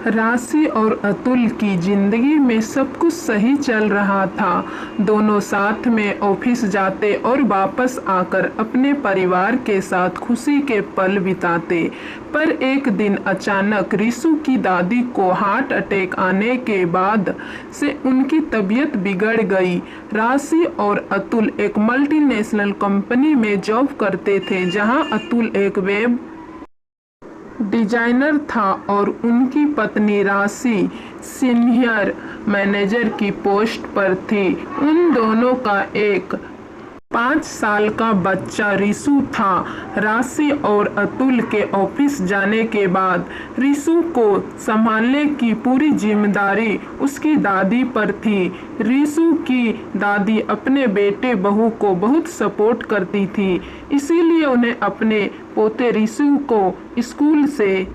राशि और अतुल की जिंदगी में सब कुछ सही चल रहा था। दोनों साथ में ऑफिस जाते और वापस आकर अपने परिवार के साथ खुशी के पल बिताते। पर एक दिन अचानक रिशु की दादी को हार्ट अटैक आने के बाद से उनकी तबीयत बिगड़ गई। राशि और अतुल एक मल्टीनेशनल कंपनी में जॉब करते थे, जहां अतुल एक वेब डिजाइनर था और उनकी पत्नी राशि सीनियर मैनेजर की पोस्ट पर थी। उन दोनों का एक 5 साल का बच्चा रिशु था। राशि और अतुल के ऑफिस जाने के बाद रिशु को संभालने की पूरी जिम्मेदारी उसकी दादी पर थी। रिशु की दादी अपने बेटे बहू को बहुत सपोर्ट करती थी, इसीलिए उन्हें अपने पोते रिशु को स्कूल से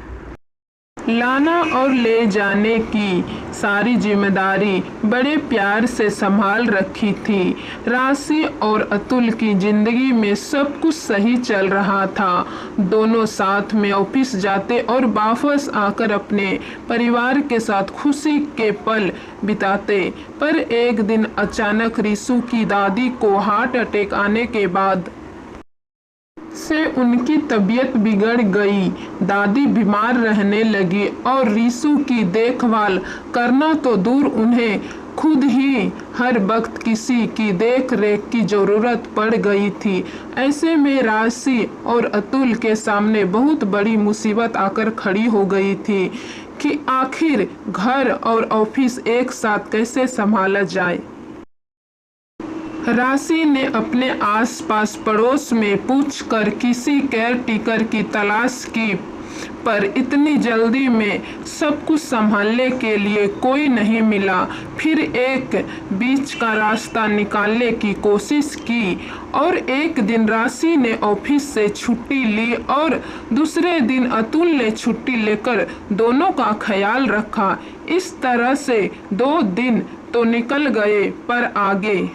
लाना और ले जाने की सारी जिम्मेदारी बड़े प्यार से संभाल रखी थी। राशि और अतुल की जिंदगी में सब कुछ सही चल रहा था। दोनों साथ में ऑफिस जाते और वापस आकर अपने परिवार के साथ खुशी के पल बिताते। पर एक दिन अचानक रिशु की दादी को हार्ट अटैक आने के बाद से उनकी तबीयत बिगड़ गई। दादी बीमार रहने लगी और रिशु की देखभाल करना तो दूर, उन्हें खुद ही हर वक्त किसी की देख रेख की जरूरत पड़ गई थी। ऐसे में राशि और अतुल के सामने बहुत बड़ी मुसीबत आकर खड़ी हो गई थी कि आखिर घर और ऑफिस एक साथ कैसे संभाला जाए। राशि ने अपने आसपास पड़ोस में पूछकर किसी केयर टेकर की तलाश की, पर इतनी जल्दी में सब कुछ संभालने के लिए कोई नहीं मिला। फिर एक बीच का रास्ता निकालने की कोशिश की और एक दिन राशि ने ऑफिस से छुट्टी ली और दूसरे दिन अतुल ने छुट्टी लेकर दोनों का ख्याल रखा। इस तरह से 2 दिन तो निकल गए, पर आगे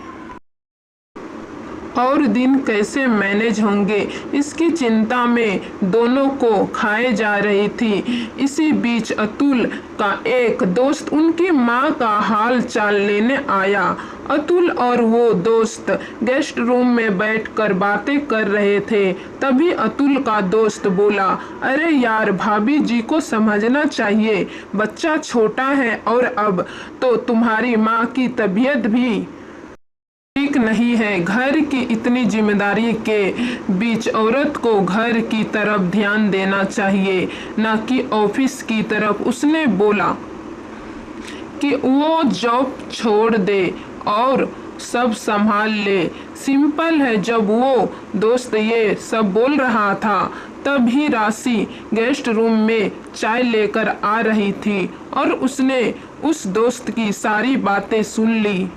और दिन कैसे मैनेज होंगे, इसकी चिंता में दोनों को खाए जा रही थी। इसी बीच अतुल का एक दोस्त उनकी माँ का हाल चाल लेने आया। अतुल और वो दोस्त गेस्ट रूम में बैठकर बातें कर रहे थे। तभी अतुल का दोस्त बोला, अरे यार, भाभी जी को समझना चाहिए, बच्चा छोटा है और अब तो तुम्हारी माँ की तबीयत भी ठीक नहीं है। घर की इतनी जिम्मेदारी के बीच औरत को घर की तरफ ध्यान देना चाहिए, न कि ऑफिस की तरफ। उसने बोला कि वो जॉब छोड़ दे और सब संभाल ले। सिंपल है। जब वो दोस्त ये सब बोल रहा था, तभी राशि गेस्ट रूम में चाय लेकर आ रही थी और उसने उस दोस्त की सारी बातें सुन ली।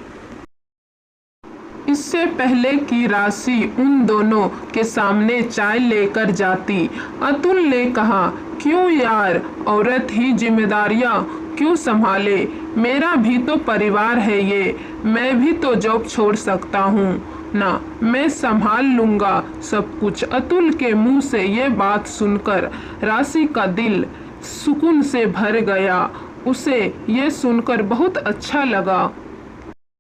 इससे पहले कि राशि उन दोनों के सामने चाय लेकर जाती, अतुल ने कहा, क्यों यार, औरत ही जिम्मेदारियां क्यों संभाले? मेरा भी तो परिवार है ये, मैं भी तो जॉब छोड़ सकता हूँ ना, मैं संभाल लूँगा सब कुछ। अतुल के मुंह से ये बात सुनकर राशि का दिल सुकून से भर गया। उसे ये सुनकर बहुत अच्छा लगा।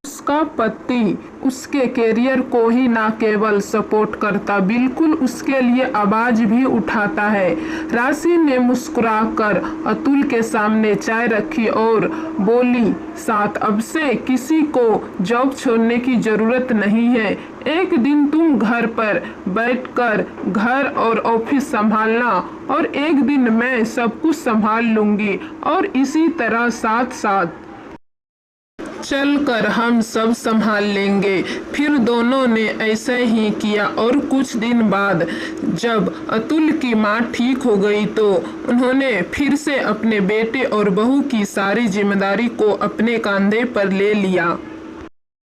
उसका पति उसके करियर को ही ना केवल सपोर्ट करता, बिल्कुल उसके लिए आवाज भी उठाता है। राशि ने मुस्कुराकर अतुल के सामने चाय रखी और बोली, साथ अब से किसी को जॉब छोड़ने की जरूरत नहीं है। एक दिन तुम घर पर बैठकर घर और ऑफिस संभालना और एक दिन मैं सब कुछ संभाल लूंगी, और इसी तरह साथ साथ चलकर हम सब संभाल लेंगे। फिर दोनों ने ऐसे ही किया और कुछ दिन बाद जब अतुल की माँ ठीक हो गई तो उन्होंने फिर से अपने बेटे और बहू की सारी जिम्मेदारी को अपने कंधे पर ले लिया।